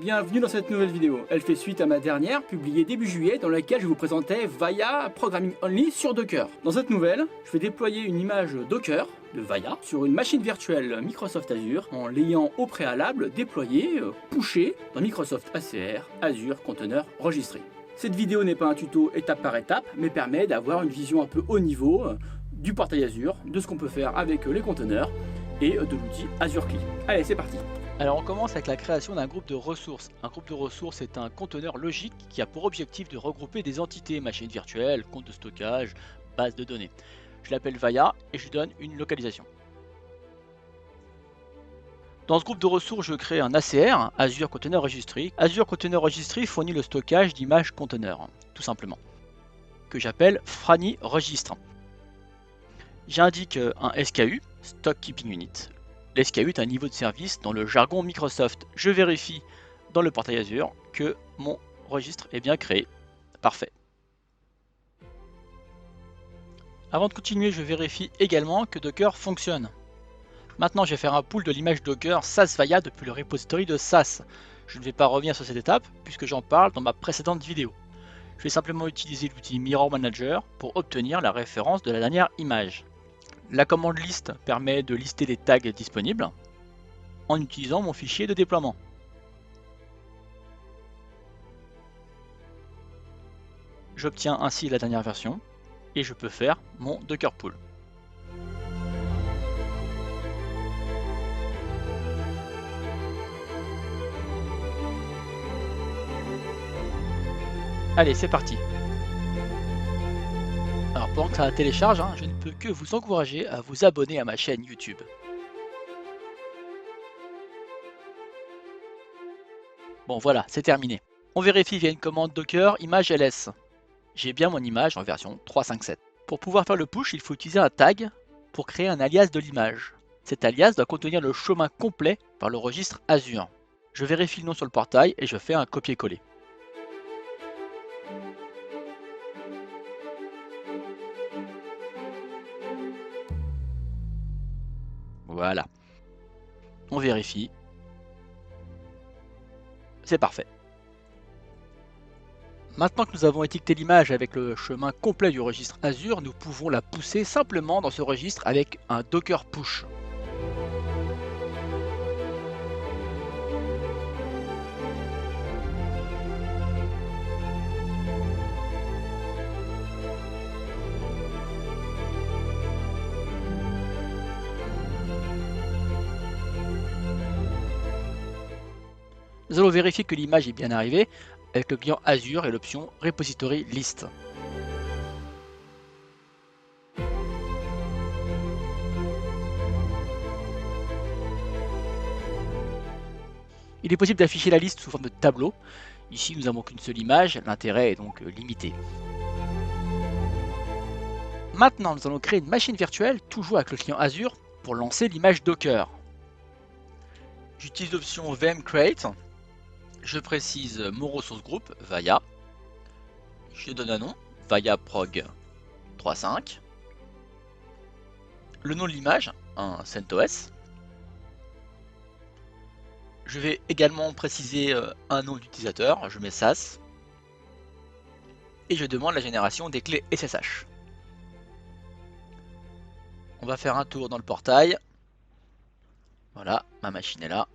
Bienvenue dans cette nouvelle vidéo. Elle fait suite à ma dernière, publiée début juillet, dans laquelle je vous présentais Vaia Programming Only sur Docker. Dans cette nouvelle, je vais déployer une image Docker de Vaia sur une machine virtuelle Microsoft Azure en l'ayant au préalable déployée, pushée dans Microsoft ACR, Azure Container Registry. Cette vidéo n'est pas un tuto étape par étape, mais permet d'avoir une vision un peu haut niveau du portail Azure, de ce qu'on peut faire avec les conteneurs et de l'outil Azure CLI. Allez, c'est parti. Alors on commence avec la création d'un groupe de ressources. Un groupe de ressources est un conteneur logique qui a pour objectif de regrouper des entités, machines virtuelles, comptes de stockage, bases de données. Je l'appelle Vaia et je lui donne une localisation. Dans ce groupe de ressources, je crée un ACR, Azure Container Registry. Azure Container Registry fournit le stockage d'images conteneurs, tout simplement, que j'appelle Franny Registre. J'indique un SKU, Stock Keeping Unit. L'SKU est un niveau de service dans le jargon Microsoft. Je vérifie dans le portail Azure que mon registre est bien créé. Parfait. Avant de continuer, je vérifie également que Docker fonctionne. Maintenant, je vais faire un pull de l'image Docker SAS Vaia depuis le repository de SAS. Je ne vais pas revenir sur cette étape puisque j'en parle dans ma précédente vidéo. Je vais simplement utiliser l'outil Mirror Manager pour obtenir la référence de la dernière image. La commande list permet de lister les tags disponibles en utilisant mon fichier de déploiement. J'obtiens ainsi la dernière version et je peux faire mon Docker pull. Allez, c'est parti. Alors pendant que ça télécharge, je ne peux que vous encourager à vous abonner à ma chaîne YouTube. Bon voilà, c'est terminé. On vérifie via une commande Docker image ls. J'ai bien mon image en version 3.5.7. Pour pouvoir faire le push, il faut utiliser un tag pour créer un alias de l'image. Cet alias doit contenir le chemin complet par le registre Azure. Je vérifie le nom sur le portail et je fais un copier-coller. Voilà. On vérifie. C'est parfait. Maintenant que nous avons étiqueté l'image avec le chemin complet du registre Azure, nous pouvons la pousser simplement dans ce registre avec un Docker push. Nous allons vérifier que l'image est bien arrivée avec le client Azure et l'option Repository List. Il est possible d'afficher la liste sous forme de tableau. Ici, nous n'avons qu'une seule image, l'intérêt est donc limité. Maintenant, nous allons créer une machine virtuelle, toujours avec le client Azure, pour lancer l'image Docker. J'utilise l'option VM Create. Je précise mon ressource groupe, Vaia. Je donne un nom, Vaia Prog 3.5. Le nom de l'image, un CentOS. Je vais également préciser un nom d'utilisateur, je mets SAS. Et je demande la génération des clés SSH. On va faire un tour dans le portail. Voilà, ma machine est là.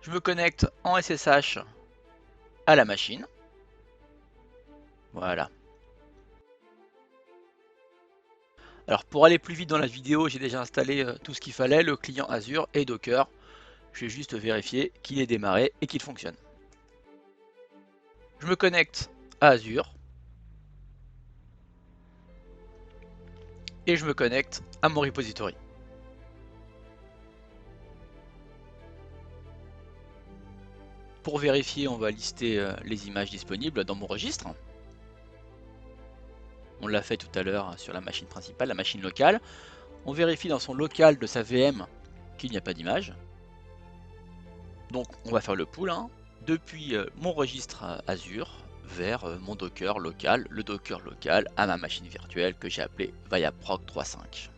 Je me connecte en SSH à la machine. Voilà. Alors pour aller plus vite dans la vidéo, j'ai déjà installé tout ce qu'il fallait, le client Azure et Docker. Je vais juste vérifier qu'il est démarré et qu'il fonctionne. Je me connecte à Azure. Et je me connecte à mon repository. Pour vérifier, on va lister les images disponibles dans mon registre. On l'a fait tout à l'heure sur la machine principale, la machine locale. On vérifie dans son local de sa VM qu'il n'y a pas d'image. Donc on va faire le pull depuis mon registre Azure vers mon Docker local, le Docker local à ma machine virtuelle que j'ai appelée VayaProg 3.5.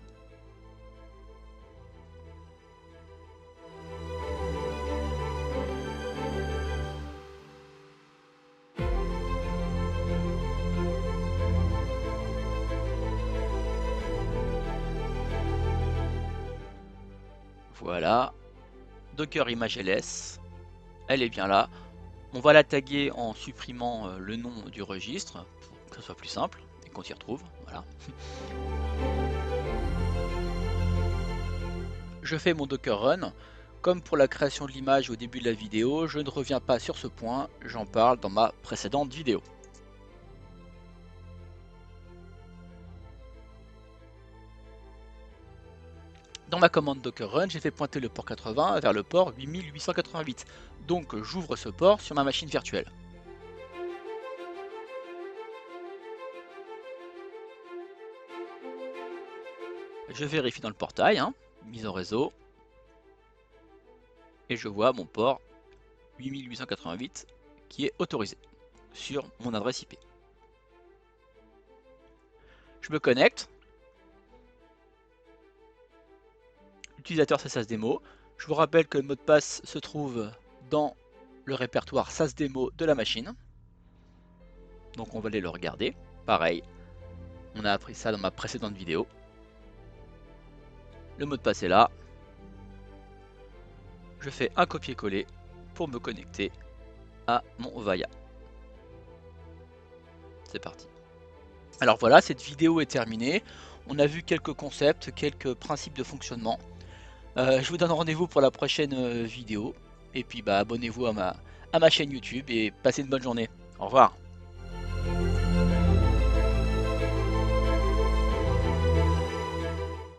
Voilà, Docker image ls, elle est bien là. On va la taguer en supprimant le nom du registre pour que ce soit plus simple et qu'on s'y retrouve. Voilà. Je fais mon Docker Run. Comme pour la création de l'image au début de la vidéo, je ne reviens pas sur ce point, j'en parle dans ma précédente vidéo. Dans ma commande Docker Run, j'ai fait pointer le port 80 vers le port 8888. Donc j'ouvre ce port sur ma machine virtuelle. Je vérifie dans le portail, mise en réseau. Et je vois mon port 8888 qui est autorisé sur mon adresse IP. Je me connecte. Utilisateur c'est sasdemo. Je vous rappelle que le mot de passe se trouve dans le répertoire sasdemo de la machine. Donc on va aller le regarder. Pareil, on a appris ça dans ma précédente vidéo. Le mot de passe est là. Je fais un copier-coller pour me connecter à mon Vaya. C'est parti. Alors voilà, cette vidéo est terminée. On a vu quelques concepts, quelques principes de fonctionnement. Je vous donne rendez-vous pour la prochaine vidéo. Et puis abonnez-vous à ma chaîne YouTube et passez une bonne journée. Au revoir.